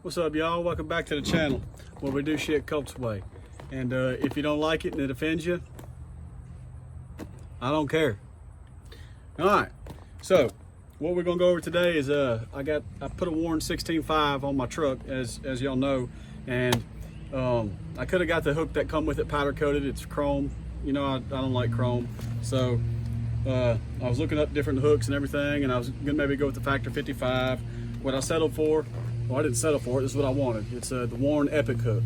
What's up, y'all? Welcome back to the channel where we do shit COLTS way. And if you don't like it and it offends you, I don't care. All right, so what we're gonna go over today is I put a Warren 16.5 on my truck, as y'all know, and I could have got the hook that come with it powder coated. It's chrome. You know, I don't like chrome, so I was looking up different hooks and everything, and I was gonna maybe go with the Factor 55. What I settled for, well, I didn't settle for it. This is what I wanted. It's the Warren Epic hook.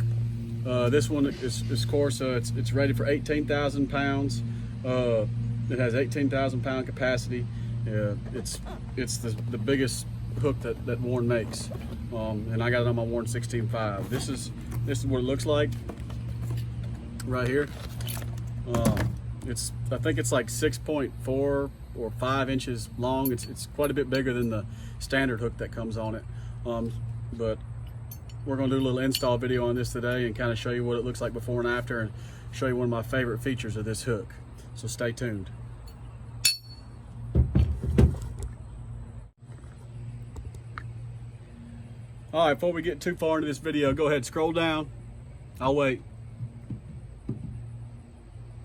This one is of course, it's rated for 18,000 pounds. It has 18,000 pound capacity. It's the biggest hook that Warren makes, and I got it on my Warren 16.5. This is what it looks like right here. I think it's like 6.4 or 5 inches long. It's quite a bit bigger than the standard hook that comes on it. But we're gonna do a little install video on this today and kind of show you what it looks like before and after, and show you one of my favorite features of this hook. So stay tuned. All right, before we get too far into this video, go ahead, scroll down. I'll wait.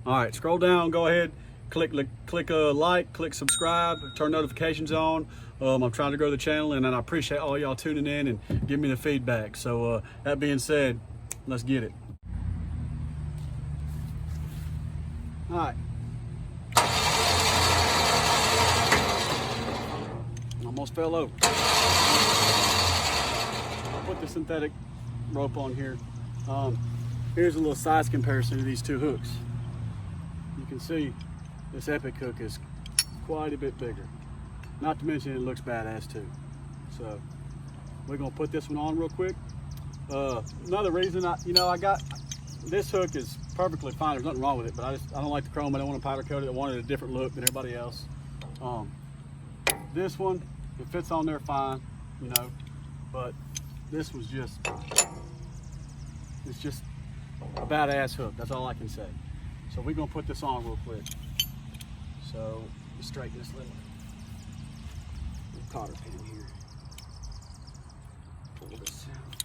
All right, scroll down, go ahead, click like, click subscribe, turn notifications on. I'm trying to grow the channel, and I appreciate all y'all tuning in and giving me the feedback. So that being said, let's get it. All right. Almost fell over. I'll put the synthetic rope on here. Here's a little size comparison of these two hooks. You can see this Epic hook is quite a bit bigger. Not to mention it looks badass too. So we're gonna put this one on real quick. Another reason I got this hook is perfectly fine. There's nothing wrong with it, but I don't like the chrome. I don't want to powder coat it. I wanted a different look than everybody else. This one, it fits on there fine, you know, but this was it's just a badass hook. That's all I can say. So we're gonna put this on real quick. So just straighten this little cotter pin here. Pull this out.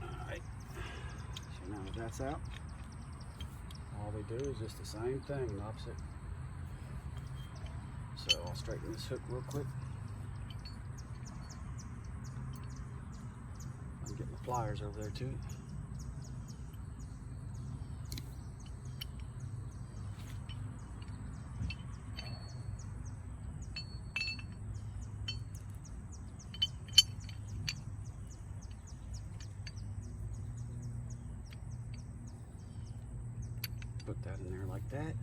Alright. So now that that's out, all we do is just the same thing, opposite. So I'll straighten this hook real quick. I'll get my pliers over there too. Put that in there like that.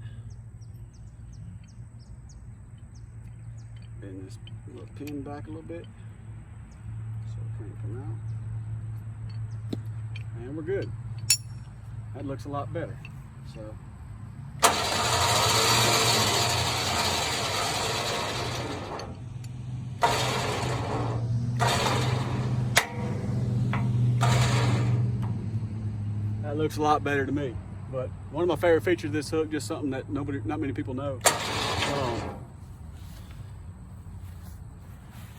Bend this little pin back a little bit so it can't come out. And we're good. That looks a lot better. So that looks a lot better to me. But one of my favorite features of this hook, just something that not many people know.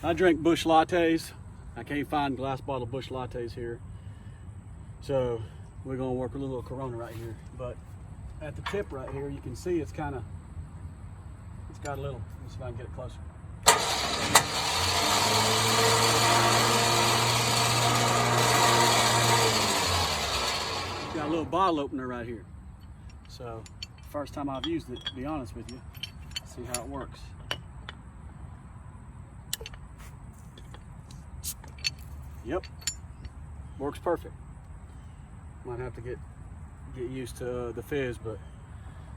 I drink Busch lattes. I can't find glass bottle Busch lattes here. So we're gonna work with a little Corona right here. But at the tip right here, you can see it's got a little, let's see if I can get it closer. It's got a little bottle opener right here. So first time I've used it, to be honest with you. See how it works. Yep, works perfect. Might have to get used to the fizz, but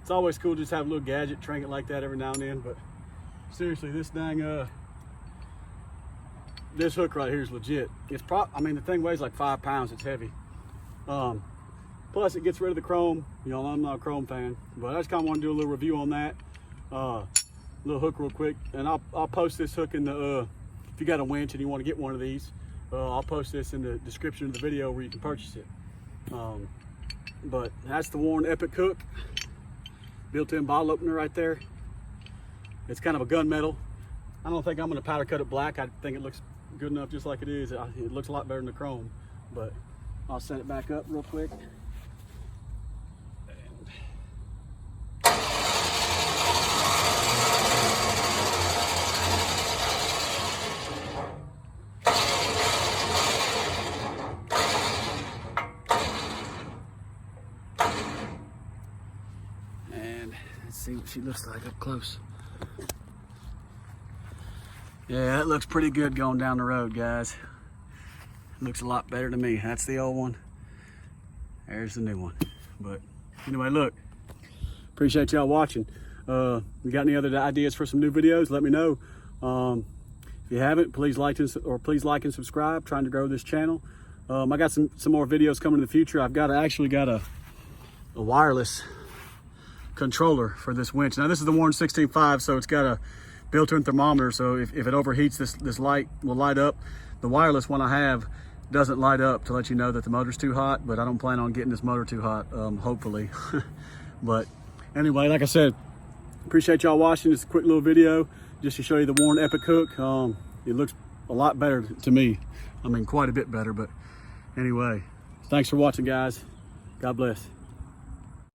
it's always cool to just have a little gadget trinket like that every now and then. But seriously, this dang this hook right here is legit. I mean, the thing weighs like 5 pounds. It's heavy. Plus, it gets rid of the chrome. You know, I'm not a chrome fan, but I just kind of want to do a little review on that. Little hook real quick, and I'll post this hook in the. If you got a winch and you want to get one of these. I'll post this in the description of the video where you can purchase it. But that's the Warren Epic Hook. Built-in bottle opener right there. It's kind of a gunmetal. I don't think I'm gonna powder cut it black. I think it looks good enough just like it is. It looks a lot better than the chrome, but I'll set it back up real quick. And let's see what she looks like up close. Yeah, that looks pretty good going down the road, guys. Looks a lot better to me. That's the old one. There's the new one. But anyway, look, appreciate y'all watching. You got any other ideas for some new videos? Let me know. If you haven't, please like and subscribe. Trying to grow this channel. I got some more videos coming in the future. I've actually got a wireless controller for this winch. Now this is the Warren 16.5, so it's got a built-in thermometer, so if it overheats, this light will light up. The wireless one I have doesn't light up to let you know that the motor's too hot, but I don't plan on getting this motor too hot, hopefully. But anyway, like I said, appreciate y'all watching this quick little video just to show you the Warren Epic Hook. It looks a lot better to me. I mean, quite a bit better, but anyway, thanks for watching, guys. God bless.